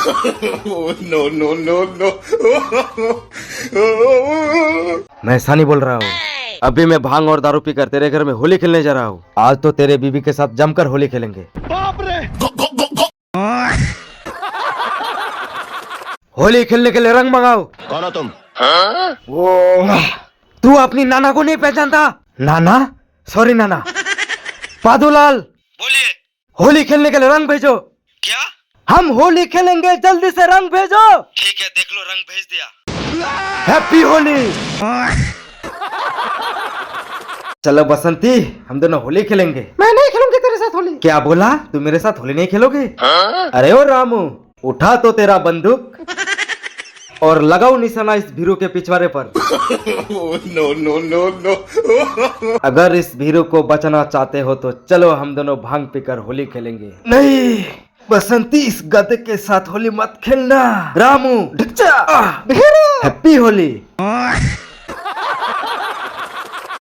No no no no. मैं सनी बोल रहा हूँ। अभी मैं भांग और दारू पीकर तेरे घर में होली खेलने जा रहा हूँ। आज तो तेरे बीबी के साथ जमकर होली खेलेंगे। होली खेलने के लिए रंग मंगाओ। कौन हो तुम? वो तू अपनी नाना को नहीं पहचानता? नाना? सॉरी नाना। पादूलाल बोलिए। होली खेलने के लिए रंग भेजो। क्या? हम होली खेलेंगे, जल्दी से रंग भेजो। ठीक है, देख लो, रंग भेज दिया। Happy Holy. चलो बसंती, हम दोनों होली खेलेंगे। मैं नहीं खेलूंगी तेरे साथ होली। क्या बोला? तू मेरे साथ होली नहीं खेलोगे? अरे ओ रामू, उठा तो तेरा बंदूक और लगाओ निशाना इस भीरू के पिछवाड़े पर। No no no no. अगर इस भीरू को बचाना चाहते हो तो चलो हम दोनों भांग पीकर होली खेलेंगे। नहीं बसंती, इस गधे के साथ होली मत खेलना। रामू ढक जा। Happy Holy.